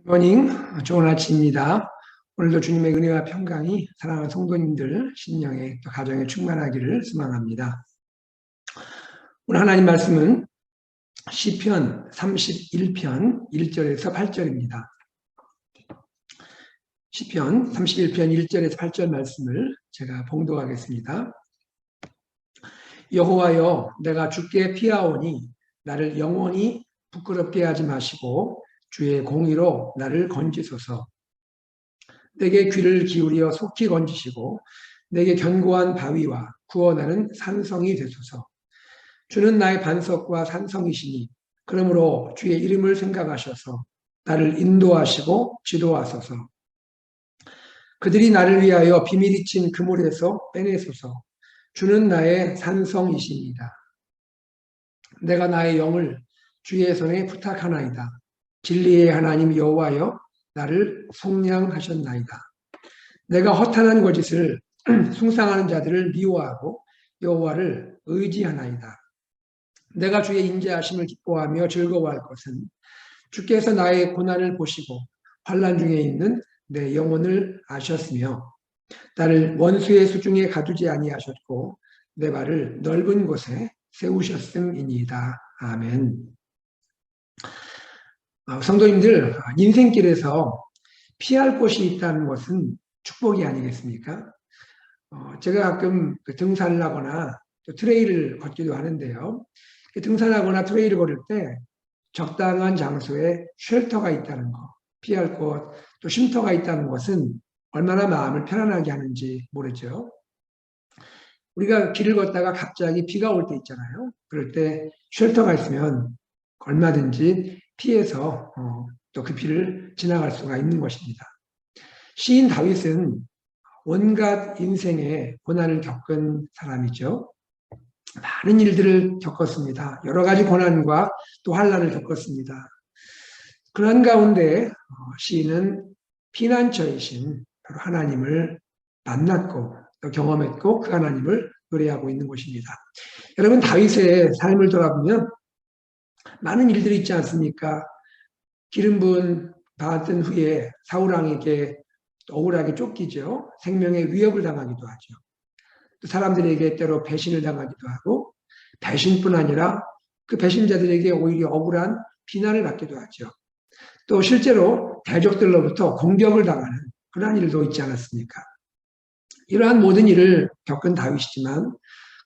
모닝, 좋은 아침입니다. 오늘도 주님의 은혜와 평강이 사랑하는 성도님들 심령에 또 가정에 충만하기를 소망합니다. 오늘 하나님 말씀은 시편 31편 1절에서 8절입니다. 시편 31편 1절에서 8절 말씀을 제가 봉독하겠습니다. 여호와여, 내가 주께 피하오니 나를 영원히 부끄럽게 하지 마시고 주의 공의로 나를 건지소서. 내게 귀를 기울여 속히 건지시고 내게 견고한 바위와 구원하는 산성이 되소서. 주는 나의 반석과 산성이시니 그러므로 주의 이름을 생각하셔서 나를 인도하시고 지도하소서. 그들이 나를 위하여 비밀이 친 그물에서 빼내소서. 주는 나의 산성이시니이다. 내가 나의 영을 주의 손에 부탁하나이다. 진리의 하나님 여호와여, 나를 속량하셨나이다. 내가 허탄한 거짓을 숭상하는 자들을 미워하고 여호와를 의지하나이다. 내가 주의 인자하심을 기뻐하며 즐거워할 것은 주께서 나의 고난을 보시고 환난 중에 있는 내 영혼을 아셨으며 나를 원수의 수중에 가두지 아니하셨고 내 발을 넓은 곳에 세우셨음이니이다. 아멘. 성도님들, 인생길에서 피할 곳이 있다는 것은 축복이 아니겠습니까? 제가 가끔 등산을 하거나 또 트레일을 걷기도 하는데요. 등산하거나 트레일을 걸을 때 적당한 장소에 쉘터가 있다는 것, 피할 곳, 또 쉼터가 있다는 것은 얼마나 마음을 편안하게 하는지 모르죠. 우리가 길을 걷다가 갑자기 비가 올 때 있잖아요. 그럴 때 쉘터가 있으면 얼마든지 피해서 또 그 비를 지나갈 수가 있는 것입니다. 시인 다윗은 온갖 인생의 고난을 겪은 사람이죠. 많은 일들을 겪었습니다. 여러 가지 고난과 또 환난을 겪었습니다. 그런 가운데 시인은 피난처이신 바로 하나님을 만났고 또 경험했고 그 하나님을 노래하고 있는 것입니다. 여러분, 다윗의 삶을 돌아보면 많은 일들이 있지 않습니까? 기름 부은 받은 후에 사울왕에게 억울하게 쫓기죠. 생명의 위협을 당하기도 하죠. 또 사람들에게 때로 배신을 당하기도 하고 배신뿐 아니라 그 배신자들에게 오히려 억울한 비난을 받기도 하죠. 또 실제로 대적들로부터 공격을 당하는 그러한 일도 있지 않았습니까? 이러한 모든 일을 겪은 다윗이지만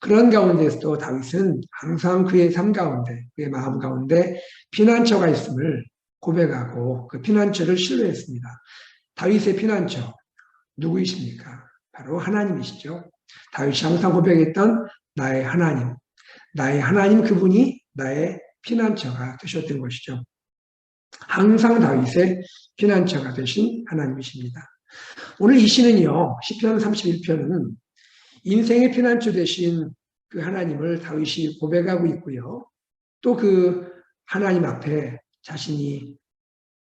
그런 가운데서도 다윗은 항상 그의 삶 가운데, 그의 마음 가운데 피난처가 있음을 고백하고 그 피난처를 신뢰했습니다. 다윗의 피난처 누구이십니까? 바로 하나님이시죠. 다윗이 항상 고백했던 나의 하나님 그분이 나의 피난처가 되셨던 것이죠. 항상 다윗의 피난처가 되신 하나님이십니다. 오늘 이 시는요, 시편 31편은 인생의 피난처 되신 그 하나님을 다윗이 고백하고 있고요. 또 그 하나님 앞에 자신이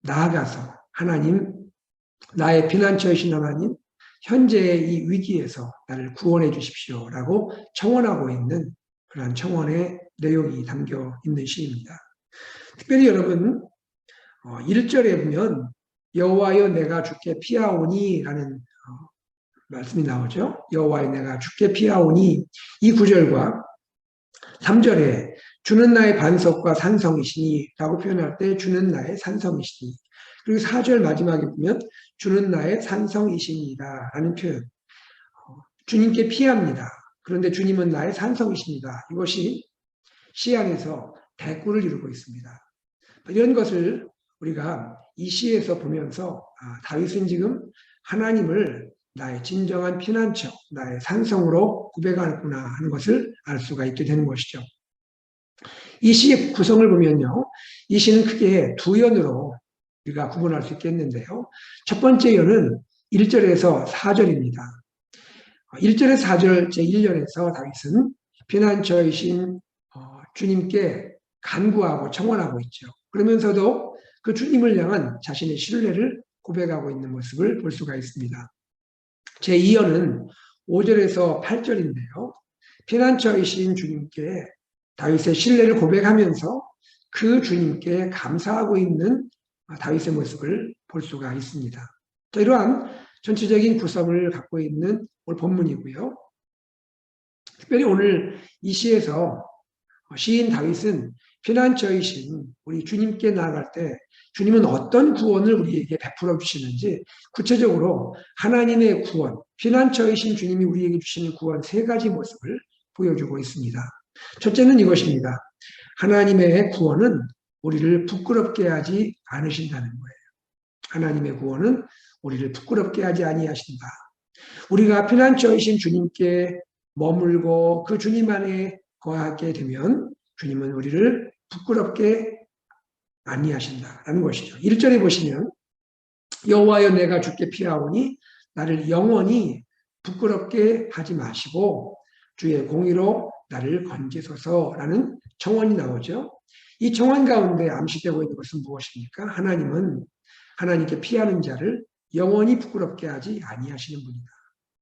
나아가서 하나님, 나의 피난처이신 하나님, 현재의 이 위기에서 나를 구원해 주십시오라고 청원하고 있는 그런 청원의 내용이 담겨 있는 시입니다. 특별히 여러분, 1절에 보면 여호와여 내가 주께 피하오니 라는 말씀이 나오죠. 여호와여 내가 주께 피하오니 이 구절과 3절에 주는 나의 반석과 산성이시니 라고 표현할 때 주는 나의 산성이시니, 그리고 4절 마지막에 보면 주는 나의 산성이시니이다 라는 표현. 주님께 피합니다. 그런데 주님은 나의 산성이십니다. 이것이 시 안에서 대꾸를 이루고 있습니다. 이런 것을 우리가 이 시에서 보면서 다윗은 지금 하나님을 나의 진정한 피난처, 나의 산성으로 고백하는구나 하는 것을 알 수가 있게 되는 것이죠. 이 시의 구성을 보면요, 이 시는 크게 두 연으로 우리가 구분할 수 있겠는데요. 첫 번째 연은 1절에서 4절입니다. 1절에서 4절 제1연에서 다윗은 피난처이신 주님께 간구하고 청원하고 있죠. 그러면서도 그 주님을 향한 자신의 신뢰를 고백하고 있는 모습을 볼 수가 있습니다. 제2연은 5절에서 8절인데요. 피난처이신 주님께 다윗의 신뢰를 고백하면서 그 주님께 감사하고 있는 다윗의 모습을 볼 수가 있습니다. 자, 이러한 전체적인 구성을 갖고 있는 오늘 본문이고요. 특별히 오늘 이 시에서 시인 다윗은 피난처이신 우리 주님께 나아갈 때 주님은 어떤 구원을 우리에게 베풀어 주시는지 구체적으로 하나님의 구원, 피난처이신 주님이 우리에게 주시는 구원 세 가지 모습을 보여주고 있습니다. 첫째는 이것입니다. 하나님의 구원은 우리를 부끄럽게 하지 않으신다는 거예요. 하나님의 구원은 우리를 부끄럽게 하지 아니하신다. 우리가 피난처이신 주님께 머물고 그 주님 안에 거하게 되면 주님은 우리를 부끄럽게 아니하신다라는 것이죠. 1절에 보시면 여호와여 내가 주께 피하오니 나를 영원히 부끄럽게 하지 마시고 주의 공의로 나를 건지소서라는 청원이 나오죠. 이 청원 가운데 암시되고 있는 것은 무엇입니까? 하나님은 하나님께 피하는 자를 영원히 부끄럽게 하지 아니하시는 분이다.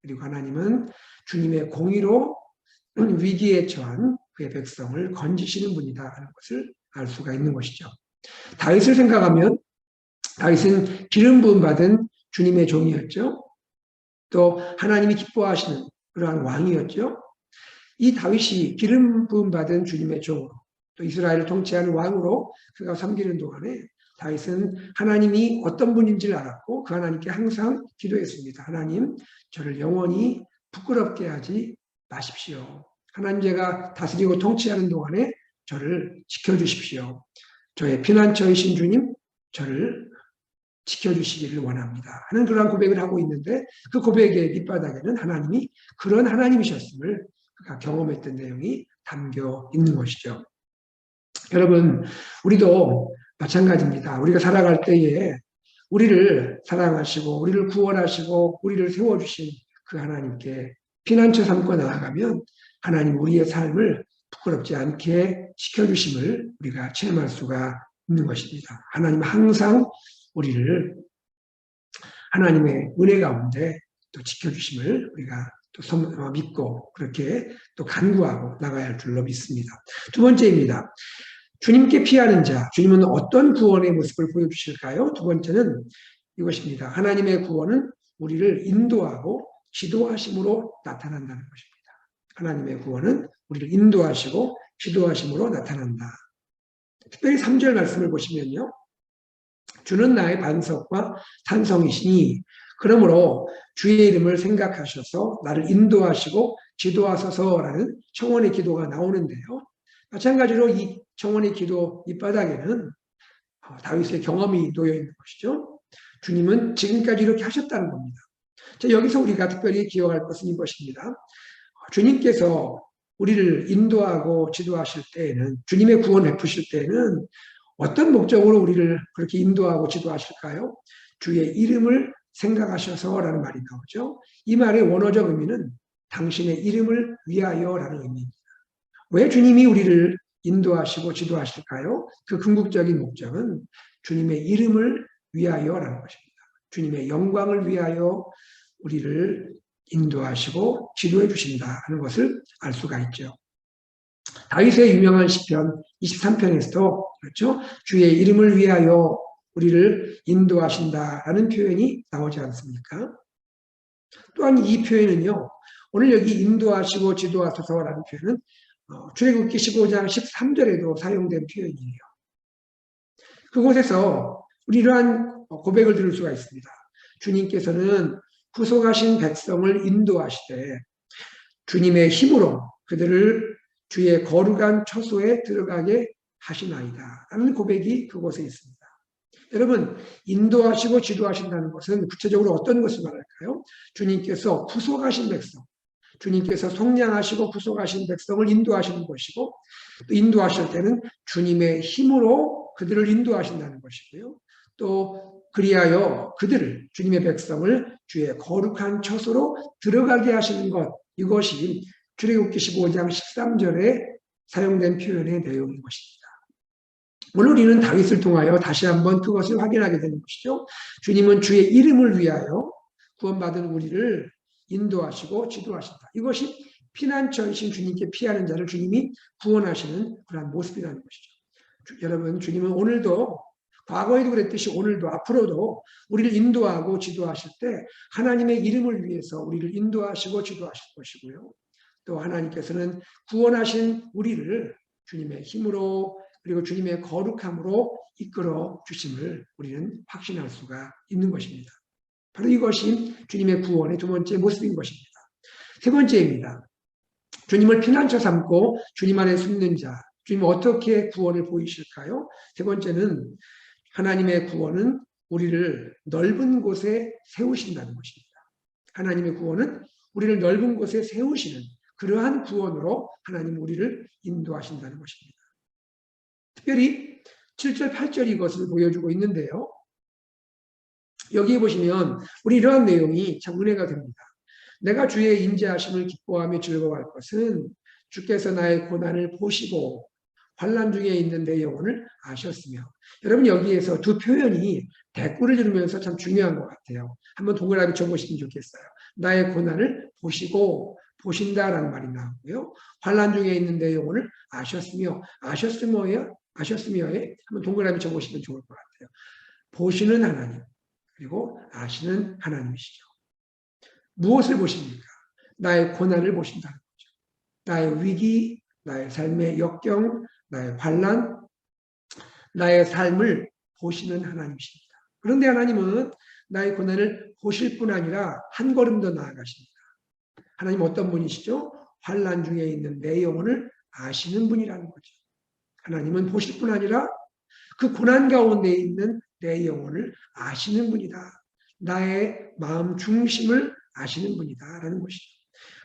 그리고 하나님은 주님의 공의로 위기에 처한 그의 백성을 건지시는 분이다 하는 것을 알 수가 있는 것이죠. 다윗을 생각하면 다윗은 기름 부음 받은 주님의 종이었죠. 또 하나님이 기뻐하시는 그러한 왕이었죠. 이 다윗이 기름 부음 받은 주님의 종으로 또 이스라엘을 통치하는 왕으로 그가 섬기는 동안에 다윗은 하나님이 어떤 분인지를 알았고 그 하나님께 항상 기도했습니다. 하나님, 저를 영원히 부끄럽게 하지 마십시오. 하나님, 제가 다스리고 통치하는 동안에 저를 지켜주십시오. 저의 피난처이신 주님, 저를 지켜주시기를 원합니다. 하는 그러한 고백을 하고 있는데 그 고백의 밑바닥에는 하나님이 그런 하나님이셨음을 그가 경험했던 내용이 담겨 있는 것이죠. 여러분, 우리도 마찬가지입니다. 우리가 살아갈 때에 우리를 사랑하시고 우리를 구원하시고 우리를 세워주신 그 하나님께 피난처 삼고 나아가면 하나님 우리의 삶을 부끄럽지 않게 지켜주심을 우리가 체험할 수가 있는 것입니다. 하나님은 항상 우리를 하나님의 은혜 가운데 또 지켜주심을 우리가 또 믿고 그렇게 또 간구하고 나가야 할 줄로 믿습니다. 두 번째입니다. 주님께 피하는 자, 주님은 어떤 구원의 모습을 보여주실까요? 두 번째는 이것입니다. 하나님의 구원은 우리를 인도하고 지도하심으로 나타난다는 것입니다. 하나님의 구원은 우리를 인도하시고 지도하심으로 나타난다. 특별히 3절 말씀을 보시면요. 주는 나의 반석과 산성이시니 그러므로 주의 이름을 생각하셔서 나를 인도하시고 지도하소서라는 청원의 기도가 나오는데요. 마찬가지로 이 청원의 기도 밑바닥에는 다윗의 경험이 놓여 있는 것이죠. 주님은 지금까지 이렇게 하셨다는 겁니다. 자, 여기서 우리가 특별히 기억할 것은 이것입니다. 주님께서 우리를 인도하고 지도하실 때에는 주님의 구원 베푸실 때에는 어떤 목적으로 우리를 그렇게 인도하고 지도하실까요? 주의 이름을 생각하셔서라는 말이 나오죠. 이 말의 원어적 의미는 당신의 이름을 위하여라는 의미입니다. 왜 주님이 우리를 인도하시고 지도하실까요? 그 궁극적인 목적은 주님의 이름을 위하여라는 것입니다. 주님의 영광을 위하여 우리를 인도하시고 지도해 주신다 하는 것을 알 수가 있죠. 다윗의 유명한 시편 23편에서도 그렇죠. 주의 이름을 위하여 우리를 인도하신다라는 표현이 나오지 않습니까? 또한 이 표현은요. 오늘 여기 인도하시고 지도하소서라는 표현은 출애굽기 15장 13절에도 사용된 표현이에요. 그곳에서 우리 이러한 고백을 들을 수가 있습니다. 주님께서는 구속하신 백성을 인도하시되 주님의 힘으로 그들을 주의 거룩한 처소에 들어가게 하시나이다 라는 고백이 그곳에 있습니다. 여러분, 인도하시고 지도하신다는 것은 구체적으로 어떤 것을 말할까요? 주님께서 구속하신 백성, 주님께서 속량하시고 구속하신 백성을 인도하시는 것이고 또 인도하실 때는 주님의 힘으로 그들을 인도하신다는 것이고요. 또 그리하여 그들을 주님의 백성을 주의 거룩한 처소로 들어가게 하시는 것, 이것이 출애굽기 15장 13절에 사용된 표현의 내용인 것입니다. 오늘 우리는 다윗을 통하여 다시 한번 그것을 확인하게 되는 것이죠. 주님은 주의 이름을 위하여 구원받은 우리를 인도하시고 지도하신다. 이것이 피난처이신 주님께 피하는 자를 주님이 구원하시는 그런 모습이라는 것이죠. 여러분, 주님은 오늘도 과거에도 그랬듯이 오늘도 앞으로도 우리를 인도하고 지도하실 때 하나님의 이름을 위해서 우리를 인도하시고 지도하실 것이고요. 또 하나님께서는 구원하신 우리를 주님의 힘으로 그리고 주님의 거룩함으로 이끌어 주심을 우리는 확신할 수가 있는 것입니다. 바로 이것이 주님의 구원의 두 번째 모습인 것입니다. 세 번째입니다. 주님을 피난처 삼고 주님 안에 숨는 자, 주님 어떻게 구원을 보이실까요? 세 번째는 하나님의 구원은 우리를 넓은 곳에 세우신다는 것입니다. 하나님의 구원은 우리를 넓은 곳에 세우시는 그러한 구원으로 하나님 우리를 인도하신다는 것입니다. 특별히 7절, 8절 이것을 보여주고 있는데요. 여기에 보시면 우리 이러한 내용이 참 은혜가 됩니다. 내가 주의 인자하심을 기뻐하며 즐거워할 것은 주께서 나의 고난을 보시고 환난 중에 있는 내 영혼을 아셨으며. 여러분 여기에서 두 표현이 대꾸를 이루면서 참 중요한 것 같아요. 한번 동그라미 쳐보시면 좋겠어요. 나의 고난을 보시고 보신다라는 말이 나오고요. 환난 중에 있는 내 영혼을 아셨으며. 아셨으며에 한번 동그라미 쳐보시면 좋을 것 같아요. 보시는 하나님 그리고 아시는 하나님이시죠. 무엇을 보십니까? 나의 고난을 보신다는 거죠. 나의 위기, 나의 삶의 역경, 나의 환난, 나의 삶을 보시는 하나님이십니다. 그런데 하나님은 나의 고난을 보실 뿐 아니라 한 걸음 더 나아가십니다. 하나님 어떤 분이시죠? 환난 중에 있는 내 영혼을 아시는 분이라는 거죠. 하나님은 보실 뿐 아니라 그 고난 가운데 있는 내 영혼을 아시는 분이다. 나의 마음 중심을 아시는 분이다라는 것이죠.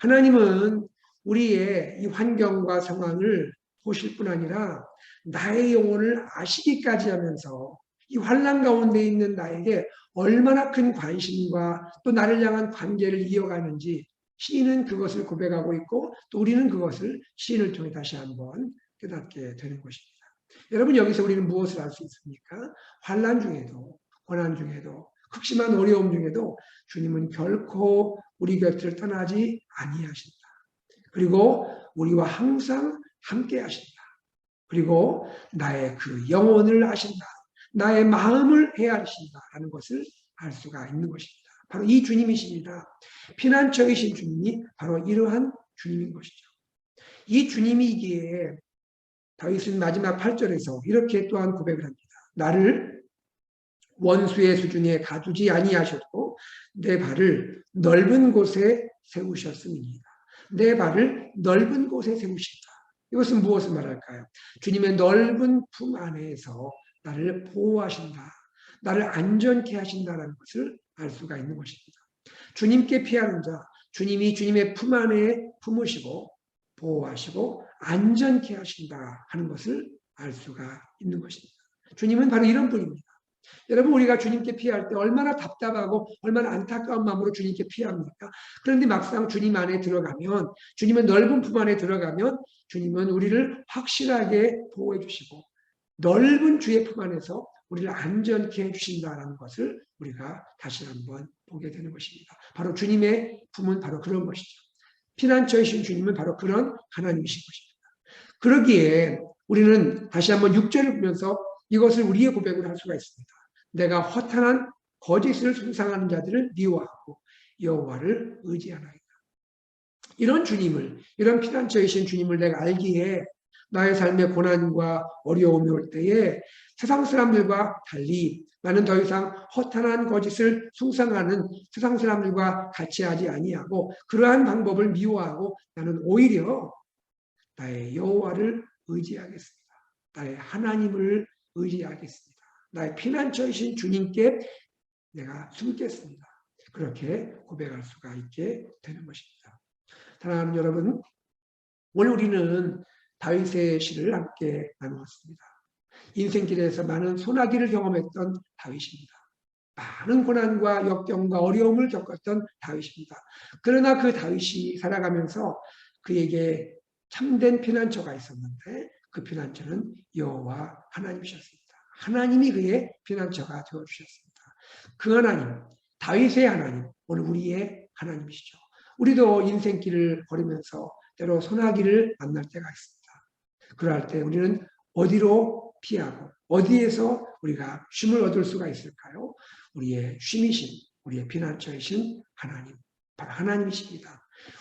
하나님은 우리의 이 환경과 상황을 보실 뿐 아니라 나의 영혼을 아시기까지 하면서 이 환난 가운데 있는 나에게 얼마나 큰 관심과 또 나를 향한 관계를 이어가는지 시인은 그것을 고백하고 있고 또 우리는 그것을 시인을 통해 다시 한번 깨닫게 되는 것입니다. 여러분 여기서 우리는 무엇을 알 수 있습니까? 환난 중에도 고난 중에도 극심한 어려움 중에도 주님은 결코 우리 곁을 떠나지 아니하신다. 그리고 우리와 항상 함께 하신다. 그리고 나의 그 영혼을 아신다. 나의 마음을 헤아리신다라는 것을 알 수가 있는 것입니다. 바로 이 주님이십니다. 피난처이신 주님이 바로 이러한 주님인 것이죠. 이 주님이기에 다윗은 마지막 8절에서 이렇게 또한 고백을 합니다. 나를 원수의 수중에 가두지 아니하셨고 내 발을 넓은 곳에 세우셨습니다. 내 발을 넓은 곳에 세우신다. 이것은 무엇을 말할까요? 주님의 넓은 품 안에서 나를 보호하신다. 나를 안전케 하신다는 것을 알 수가 있는 것입니다. 주님께 피하는 자, 주님이 주님의 품 안에 품으시고 보호하시고 안전케 하신다 하는 것을 알 수가 있는 것입니다. 주님은 바로 이런 분입니다. 여러분 우리가 주님께 피할 때 얼마나 답답하고 얼마나 안타까운 마음으로 주님께 피합니까? 그런데 막상 주님 안에 들어가면 주님의 넓은 품 안에 들어가면 주님은 우리를 확실하게 보호해 주시고 넓은 주의 품 안에서 우리를 안전케 해주신다는 것을 우리가 다시 한번 보게 되는 것입니다. 바로 주님의 품은 바로 그런 것이죠. 피난처이신 주님은 바로 그런 하나님이신 것입니다. 그러기에 우리는 다시 한번 6절을 보면서 이것을 우리의 고백으로 할 수가 있습니다. 내가 허탄한 거짓을 숭상하는 자들을 미워하고 여호와를 의지하나이다. 이런 주님을, 이런 피난처이신 주님을 내가 알기에 나의 삶의 고난과 어려움이 올 때에 세상 사람들과 달리 나는 더 이상 허탄한 거짓을 숭상하는 세상 사람들과 같이 하지 아니하고 그러한 방법을 미워하고 나는 오히려 나의 여호와를 의지하겠습니다. 나의 하나님을 의지하겠습니다. 나의 피난처이신 주님께 내가 숨겠습니다. 그렇게 고백할 수가 있게 되는 것입니다. 사랑하는 여러분, 오늘 우리는 다윗의 시를 함께 나누었습니다. 인생길에서 많은 소나기를 경험했던 다윗입니다. 많은 고난과 역경과 어려움을 겪었던 다윗입니다. 그러나 그 다윗이 살아가면서 그에게 참된 피난처가 있었는데 그 피난처는 여호와 하나님이셨습니다. 하나님이 그의 피난처가 되어주셨습니다. 그 하나님, 다윗의 하나님, 오늘 우리의 하나님이시죠. 우리도 인생길을 걸으면서 때로 소나기를 만날 때가 있습니다. 그럴 때 우리는 어디로 피하고 어디에서 우리가 쉼을 얻을 수가 있을까요? 우리의 쉼이신, 우리의 피난처이신 하나님, 바로 하나님이십니다.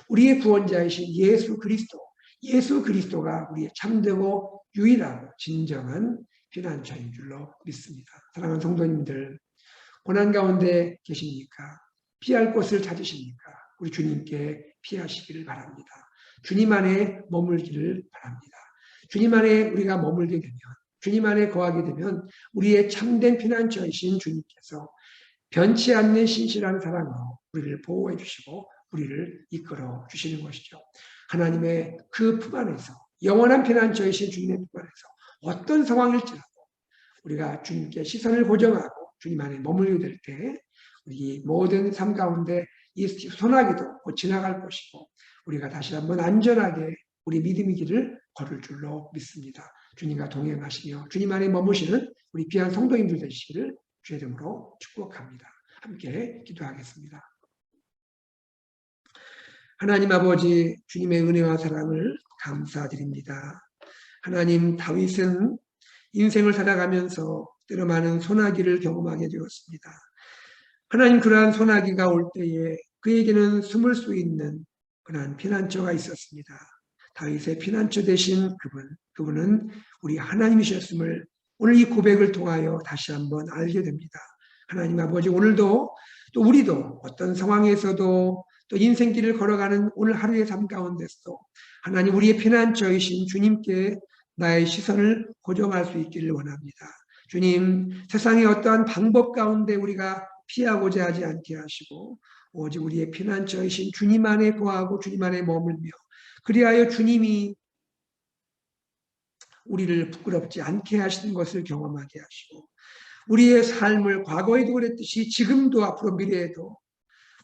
우리의 구원자이신 예수 그리스도, 예수 그리스도가 우리의 참되고 유일하고 진정한 피난처인 줄로 믿습니다. 사랑하는 성도님들, 고난 가운데 계십니까? 피할 곳을 찾으십니까? 우리 주님께 피하시기를 바랍니다. 주님 안에 머물기를 바랍니다. 주님 안에 우리가 머물게 되면, 주님 안에 거하게 되면 우리의 참된 피난처이신 주님께서 변치 않는 신실한 사랑으로 우리를 보호해 주시고 우리를 이끌어 주시는 것이죠. 하나님의 그 품 안에서, 영원한 피난처이신 주님의 품 안에서 어떤 상황일지라도 우리가 주님께 시선을 고정하고 주님 안에 머물게 될 때 우리 모든 삶 가운데 이 소나기도 곧 지나갈 것이고 우리가 다시 한번 안전하게 우리 믿음의 길을 걸을 줄로 믿습니다. 주님과 동행하시며 주님 안에 머무시는 우리 귀한 성도님들 되시기를 주의 이름으로 축복합니다. 함께 기도하겠습니다. 하나님 아버지, 주님의 은혜와 사랑을 감사드립니다. 하나님, 다윗은 인생을 살아가면서 때로 많은 소나기를 경험하게 되었습니다. 하나님, 그러한 소나기가 올 때에 그에게는 숨을 수 있는 그러한 피난처가 있었습니다. 다윗의 피난처 되신 그분은 우리 하나님이셨음을 오늘 이 고백을 통하여 다시 한번 알게 됩니다. 하나님 아버지, 오늘도 또 우리도 어떤 상황에서도 또 인생길을 걸어가는 오늘 하루의 삶 가운데서 하나님 우리의 피난처이신 주님께 나의 시선을 고정할 수 있기를 원합니다. 주님, 세상의 어떠한 방법 가운데 우리가 피하고자 하지 않게 하시고 오직 우리의 피난처이신 주님 안에 거하고 주님 안에 머물며 그리하여 주님이 우리를 부끄럽지 않게 하시는 것을 경험하게 하시고 우리의 삶을 과거에도 그랬듯이 지금도 앞으로 미래에도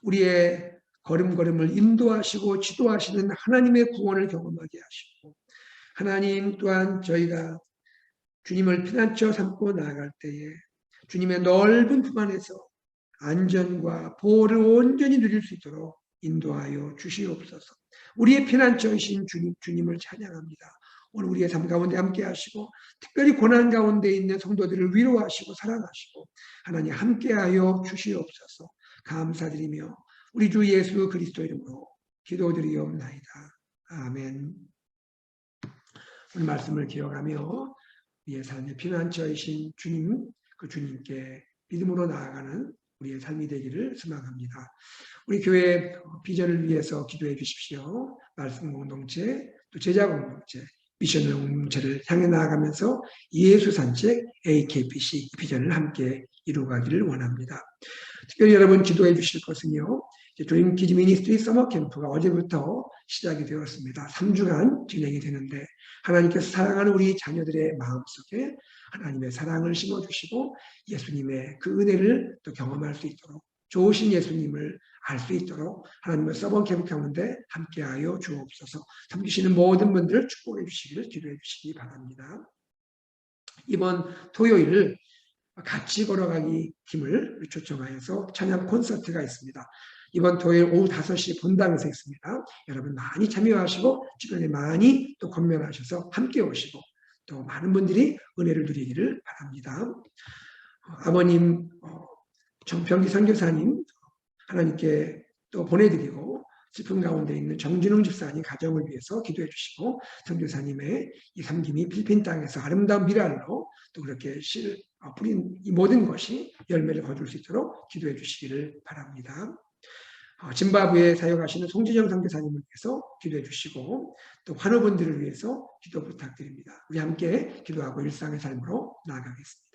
우리의 걸음걸음을 인도하시고 지도하시는 하나님의 구원을 경험하게 하시고 하나님 또한 저희가 주님을 피난처 삼고 나아갈 때에 주님의 넓은 품 안에서 안전과 보호를 온전히 누릴 수 있도록 인도하여 주시옵소서. 우리의 피난처이신 주님을 찬양합니다. 오늘 우리의 삶 가운데 함께 하시고 특별히 고난 가운데 있는 성도들을 위로하시고 사랑하시고 하나님 함께하여 주시옵소서. 감사드리며 우리 주 예수 그리스도 이름으로 기도드리옵나이다. 아멘. 오늘 말씀을 기억하며 우리의 삶의 피난처이신 주님, 그 주님께 믿음으로 나아가는 우리의 삶이 되기를 소망합니다. 우리 교회 비전을 위해서 기도해 주십시오. 말씀 공동체, 또 제자 공동체, 미션 공동체를 향해 나아가면서 예수 산책 AKPC 비전을 함께 이루어가기를 원합니다. 특별히 여러분 기도해 주실 것은요. 드림 키즈 미니스트리 서머 캠프가 어제부터 시작이 되었습니다. 3주간 진행이 되는데 하나님께서 사랑하는 우리 자녀들의 마음속에 하나님의 사랑을 심어주시고 예수님의 그 은혜를 또 경험할 수 있도록 좋으신 예수님을 알 수 있도록 하나님의 서머 캠프 가운데 함께하여 주옵소서. 섬기시는 모든 분들 축복해 주시기를 기도해 주시기 바랍니다. 이번 토요일 같이 걸어가기 팀을 초청하여서 찬양 콘서트가 있습니다. 이번 토요일 오후 5시 본당에서 있습니다. 여러분 많이 참여하시고 주변에 많이 또 권면하셔서 함께 오시고 또 많은 분들이 은혜를 누리기를 바랍니다. 아버님 정평기 선교사님 하나님께 또 보내드리고 슬픔 가운데 있는 정준웅 집사님 가정을 위해서 기도해 주시고 선교사님의 이 섬김이 필리핀 땅에서 아름다운 미랄로 또 그렇게 뿌린 이 모든 것이 열매를 거둘 수 있도록 기도해 주시기를 바랍니다. 짐바브웨에 사역하시는 송진영 선교사님을 위해서 기도해 주시고 또 환우분들을 위해서 기도 부탁드립니다. 우리 함께 기도하고 일상의 삶으로 나아가겠습니다.